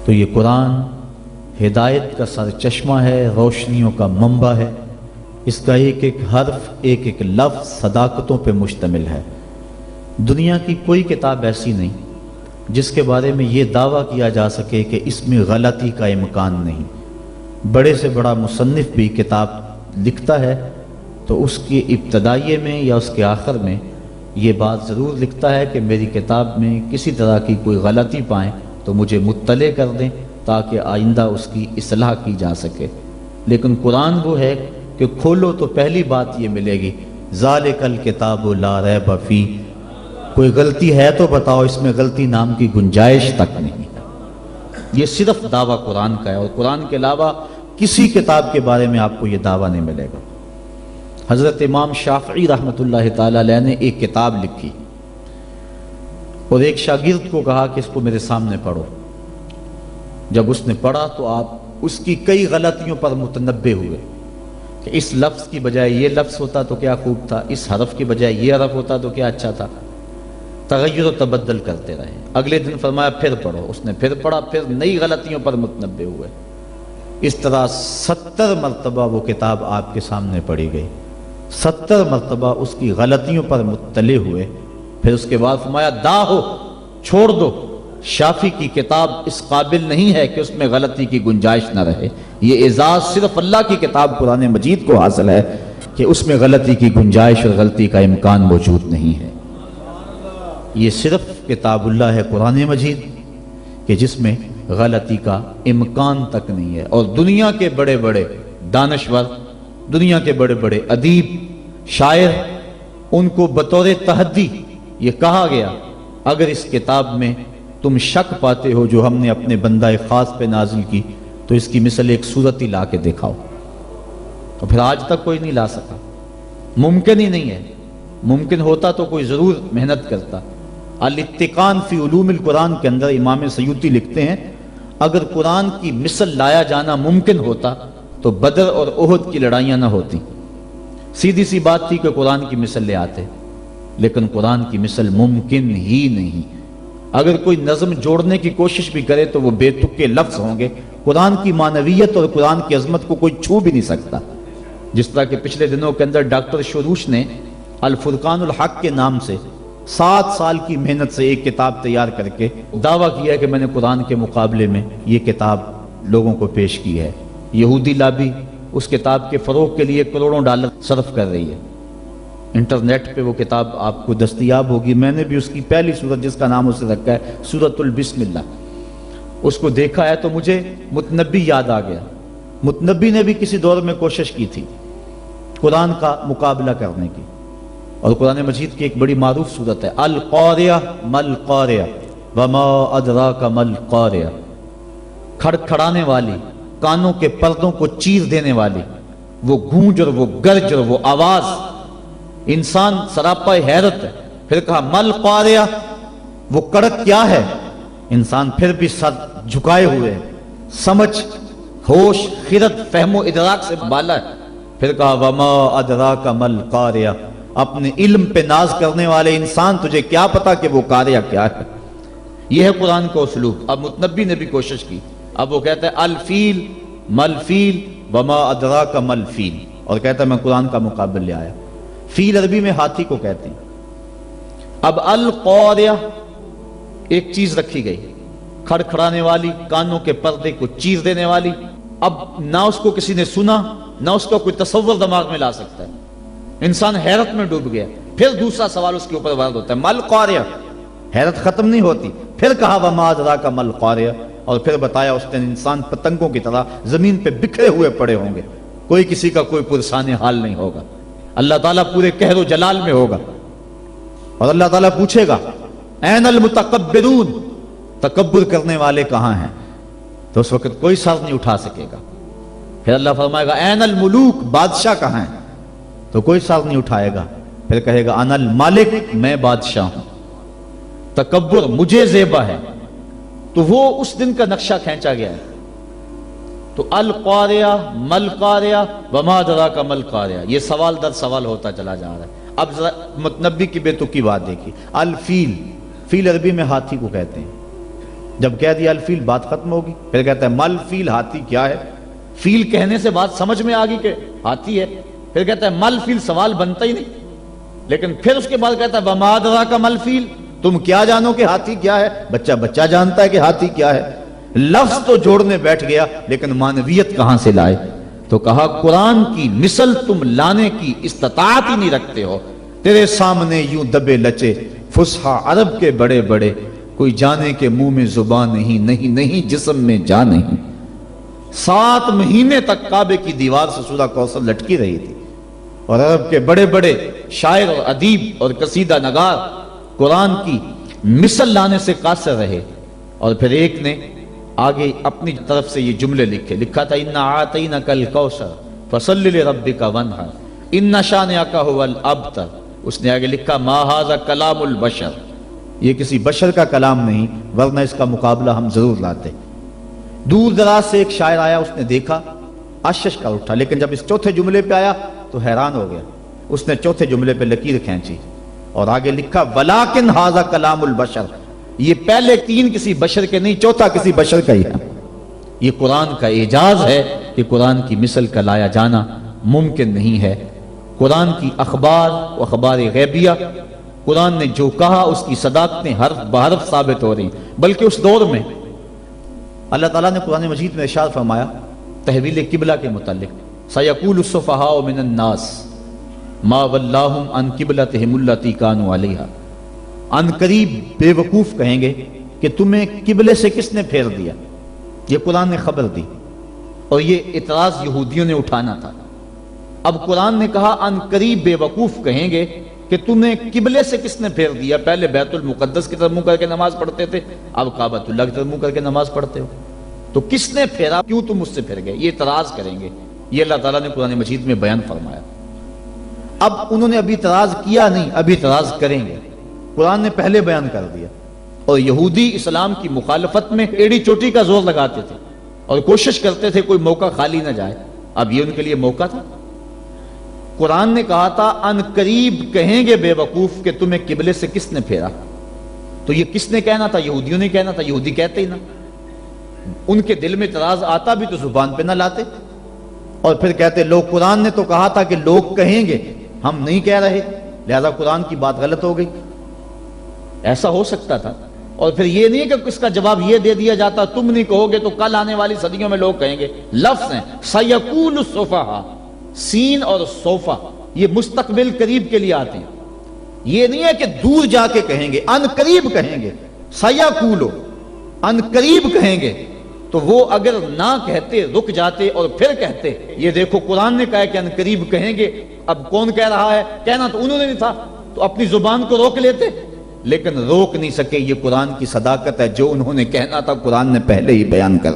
تو یہ قرآن ہدایت کا سرچشمہ ہے، روشنیوں کا منبع ہے۔ اس کا ایک ایک حرف، ایک ایک لفظ صداقتوں پہ مشتمل ہے۔ دنیا کی کوئی کتاب ایسی نہیں جس کے بارے میں یہ دعویٰ کیا جا سکے کہ اس میں غلطی کا امکان نہیں۔ بڑے سے بڑا مصنف بھی کتاب لکھتا ہے تو اس کی ابتدائیے میں یا اس کے آخر میں یہ بات ضرور لکھتا ہے کہ میری کتاب میں کسی طرح کی کوئی غلطی پائیں تو مجھے مطلع کر دیں تاکہ آئندہ اس کی اصلاح کی جا سکے۔ لیکن قرآن وہ ہے کہ کھولو تو پہلی بات یہ ملے گی، ذالک الکتاب لا ریب فیہ، کوئی غلطی ہے تو بتاؤ، اس میں غلطی نام کی گنجائش تک نہیں۔ یہ صرف دعویٰ قرآن کا ہے، اور قرآن کے علاوہ کسی کتاب کے بارے میں آپ کو یہ دعویٰ نہیں ملے گا۔ حضرت امام شافعی رحمۃ اللہ تعالی علیہ نے ایک کتاب لکھی اور ایک شاگرد کو کہا کہ اس کو میرے سامنے پڑھو۔ جب اس نے پڑھا تو آپ اس کی کئی غلطیوں پر متنبہ ہوئے کہ اس لفظ کی بجائے یہ لفظ ہوتا تو کیا خوب تھا، اس حرف کی بجائے یہ حرف ہوتا تو کیا اچھا تھا۔ تغیر و تبدل کرتے رہے۔ اگلے دن فرمایا پھر پڑھو، اس نے پھر پڑھا، پھر نئی غلطیوں پر متنبہ ہوئے۔ اس طرح 70 مرتبہ وہ کتاب آپ کے سامنے پڑھی گئی، 70 مرتبہ اس کی غلطیوں پر مطلع ہوئے۔ پھر اس کے بعد فرمایا داہو، چھوڑ دو، شافی کی کتاب اس قابل نہیں ہے کہ اس میں غلطی کی گنجائش نہ رہے۔ یہ اعزاز صرف اللہ کی کتاب قرآن مجید کو حاصل ہے کہ اس میں غلطی کی گنجائش اور غلطی کا امکان موجود نہیں ہے۔ یہ صرف کتاب اللہ ہے قرآن مجید کہ جس میں غلطی کا امکان تک نہیں ہے۔ اور دنیا کے بڑے بڑے دانشور، دنیا کے بڑے بڑے ادیب، شاعر، ان کو بطور تحدی یہ کہا گیا اگر اس کتاب میں تم شک پاتے ہو جو ہم نے اپنے بندہ خاص پہ نازل کی تو اس کی مثل ایک صورت ہی لا کے دکھاؤ۔ تو پھر آج تک کوئی نہیں لا سکا، ممکن ہی نہیں ہے۔ ممکن ہوتا تو کوئی ضرور محنت کرتا۔ الاتقان فی علوم القرآن کے اندر امام سیوطی لکھتے ہیں اگر قرآن کی مثل لایا جانا ممکن ہوتا تو بدر اور احد کی لڑائیاں نہ ہوتی۔ سیدھی سی بات تھی کہ قرآن کی مثل لے آتے، لیکن قرآن کی مثل ممکن ہی نہیں۔ اگر کوئی نظم جوڑنے کی کوشش بھی کرے تو وہ بے تک کے لفظ ہوں گے۔ قرآن کی معنویت اور قرآن کی عظمت کو کوئی چھو بھی نہیں سکتا۔ جس طرح کہ پچھلے دنوں کے اندر ڈاکٹر شروش نے الفرقان الحق کے نام سے 7 سال کی محنت سے ایک کتاب تیار کر کے دعویٰ کیا کہ میں نے قرآن کے مقابلے میں یہ کتاب لوگوں کو پیش کی ہے۔ یہودی لابی اس کتاب کے فروغ کے لیے کروڑوں ڈالر صرف کر رہی ہے۔ انٹرنیٹ پہ وہ کتاب آپ کو دستیاب ہوگی۔ میں نے بھی اس کی پہلی سورت جس کا نام اسے رکھا ہے سورۃ البسم اللہ، اس کو دیکھا ہے تو مجھے متنبی یاد آ گیا۔ متنبی نے بھی کسی دور میں کوشش کی تھی قرآن کا مقابلہ کرنے کی، اور قرآن مجید کی ایک بڑی معروف سورت ہے القاریہ مل قاریہ وما ادراک مل قاریہ، کھڑکھڑانے والی، کانوں کے پردوں کو چیر دینے والی وہ گونج اور وہ گرج اور وہ آواز، انسان سراپا حیرت ہے۔ پھر کہا مل قاریہ، وہ کڑک کیا ہے؟ انسان پھر بھی سر جھکائے ہوئے، سمجھ، ہوش، خرد، فہم و ادراک سے بالا ہے۔ پھر کہا وما ادراک مل قاریہ، اپنے علم پہ ناز کرنے والے انسان تجھے کیا پتا کہ وہ قاریہ کیا ہے۔ یہ ہے قرآن کا اسلوب۔ اب متنبی نے بھی کوشش کی، اب وہ کہتا ہے الفیل مل فیل وما ادراک مل فیل، اور کہتا ہے میں قرآن کا مقابل لے آیا۔ فیل عربی میں ہاتھی کو کہتے ہیں۔ اب القاریہ ایک چیز رکھی گئی، کھڑکھڑانے والی، کانوں کے پردے کو چیر دینے والی۔ اب نہ اس کو کسی نے سنا، نہ اس کا کوئی تصور دماغ میں لا سکتا ہے۔ انسان حیرت میں ڈوب گیا۔ پھر دوسرا سوال اس کے اوپر وارد ہوتا ہے مل قاریہ، حیرت ختم نہیں ہوتی۔ پھر کہا وما ادراک مل قاریہ، اور پھر بتایا اس دن انسان پتنگوں کی طرح زمین پہ بکھرے ہوئے پڑے ہوں گے، کوئی کسی کا کوئی پرسان حال نہیں ہوگا۔ اللہ تعالیٰ پورے قہر و جلال میں ہوگا، اور اللہ تعالیٰ پوچھے گا این المتکبرون، تکبر کرنے والے کہاں ہیں؟ تو اس وقت کوئی سر نہیں اٹھا سکے گا۔ پھر اللہ فرمائے گا این الملوک، بادشاہ کہاں ہیں؟ تو کوئی سر نہیں اٹھائے گا۔ پھر کہے گا انا المالک، میں بادشاہ ہوں، تکبر مجھے زیبا ہے۔ تو وہ اس دن کا نقشہ کھینچا گیا ہے۔ تو القاریہ مل قاریہ وما ادراک مل قاریہ، یہ سوال در سوال ہوتا چلا جا رہا ہے۔ اب ذرا متنبی کی بے تکی بات دیکھی۔ الفیل، فیل عربی میں ہاتھی کو کہتے ہیں۔ جب کہہ دیا الفیل بات ختم ہوگی. پھر کہتا ہے مل فیل، ہاتھی کیا ہے. فیل کہنے سے بات سمجھ میں آ گئی کہ ہاتھی ہے. پھر کہتا ہے مل فیل، سوال بنتا ہی نہیں. لیکن پھر اس کے بعد کہتا ہے وما ادراک مل فیل، تم کیا جانو کہ ہاتھی کیا ہے. بچہ جانتا ہے کہ ہاتھی کیا ہے. لفظ تو جوڑنے بیٹھ گیا لیکن معنویت کہاں سے لائے. تو کہا قرآن کی مثل تم لانے کی استطاعت ہی نہیں رکھتے ہو. تیرے سامنے یوں دبے لچے فصحا عرب کے بڑے بڑے، کوئی جانے کے منہ میں زبان نہیں جسم میں جان نہیں. 7 مہینے تک کعبے کی دیوار سے سورہ کوثر لٹکی رہی تھی، اور عرب کے بڑے بڑے شاعر اور ادیب اور قصیدہ نگار قرآن کی مثل لانے سے قاصر رہے. اور پھر ایک نے آگے اپنی طرف سے یہ جملے لکھا تھا اِنَّا أَعْطَيْنَكَ الْكَوْثَرَ فَصَلِّ لِرَبِّكَ وَانْحَرْ إِنَّ شَانِئَكَ هُوَ الْأَبْتَرُ. اس نے آگے لکھا ما ھذا کلام البشر، یہ کسی بشر کا کلام نہیں، ورنہ اس کا مقابلہ ہم ضرور لاتے. دور دراز سے ایک شاعر آیا، اس نے دیکھا، اشش کر اٹھا. لیکن جب اس چوتھے جملے پہ آیا تو حیران ہو گیا. اس نے چوتھے جملے پہ لکیر کھینچی اور آگے لکھا وَلَٰكِنْ ھذا کلام البشر. یہ پہلے 3 کسی بشر کے نہیں، چوتھا کسی بشر کا ہی ہے. یہ قرآن کا اعجاز ہے کہ قرآن کی مثل کا لایا جانا ممکن نہیں ہے. قرآن کی اخبار و اخبار غیبیہ، قرآن نے جو کہا اس کی صداقتیں حرف بحرف ثابت ہو رہی ہیں. بلکہ اس دور میں اللہ تعالیٰ نے قرآن مجید میں ارشاد فرمایا تحویل قبلہ کے متعلق سَيَقُولُ السُّفَهَاءُ مِنَ النَّاسِ مَا وَلَّاهُمْ عَنْ قِبْلَتِهِمُ الَّتِي كَانُوا عَلَيْهَا. ان قریب بے وقوف کہیں گے کہ تمہیں قبلے سے کس نے پھیر دیا. یہ قرآن نے خبر دی اور یہ اعتراض یہودیوں نے اٹھانا تھا. اب قرآن نے کہا ان قریب بے وقوف کہیں گے کہ تمہیں قبلے سے کس نے پھیر دیا. پہلے بیت المقدس کی طرف منہ کر کے نماز پڑھتے تھے، اب کعبۃ اللہ کی طرف منہ کر کے نماز پڑھتے ہو. تو کس نے پھیرا، کیوں تم اس سے پھر گئے، یہ اعتراض کریں گے. یہ اللہ تعالیٰ نے قرآن مجید میں بیان فرمایا. اب انہوں نے ابھی اعتراض کیا نہیں، ابھی اعتراض کریں گے. قرآن نے پہلے بیان کر دیا. اور یہودی اسلام کی مخالفت میں ایڑی چوٹی کا زور لگاتے تھے اور کوشش کرتے تھے کوئی موقع خالی نہ جائے. اب یہ ان کے لیے موقع تھا. قرآن نے کہا تھا ان قریب کہیں گے بے وقوف کہ تمہیں قبلے سے کس نے پھیرا. تو یہ کس نے کہنا تھا؟ یہودیوں نے کہنا تھا. یہودی کہتے ہی نہ، ان کے دل میں اعتراض آتا بھی تو زبان پہ نہ لاتے. اور پھر کہتے لوگ، قرآن نے تو کہا تھا کہ لوگ کہیں گے، ہم نہیں کہہ رہے، لہذا قرآن کی بات غلط ہو گئی. ایسا ہو سکتا تھا. اور پھر یہ نہیں کہ اس کا جواب یہ دے دیا جاتا تم نہیں کہو گے تو کل آنے والی صدیوں میں لوگ کہیں گے. لفظ ہیں سَيَقُولُ السُّفَهَاءُ، سین اور صوفہ یہ مستقبل قریب کے لیے آتے ہیں. یہ نہیں ہے کہ دور جا کے کہیں گے، ان قریب کہیں گے. سَيَقُولُ، ان قریب کہیں گے. تو وہ اگر نہ کہتے، رک جاتے اور پھر کہتے یہ دیکھو قرآن نے کہا کہ ان قریب کہیں گے. اب کون کہہ رہا ہے؟ کہنا تو انہوں نے نہیں تھا، تو اپنی زبان کو روک لیتے. لیکن روک نہیں سکے. یہ قرآن کی صداقت ہے، جو انہوں نے کہنا تھا قرآن نے پہلے ہی بیان کر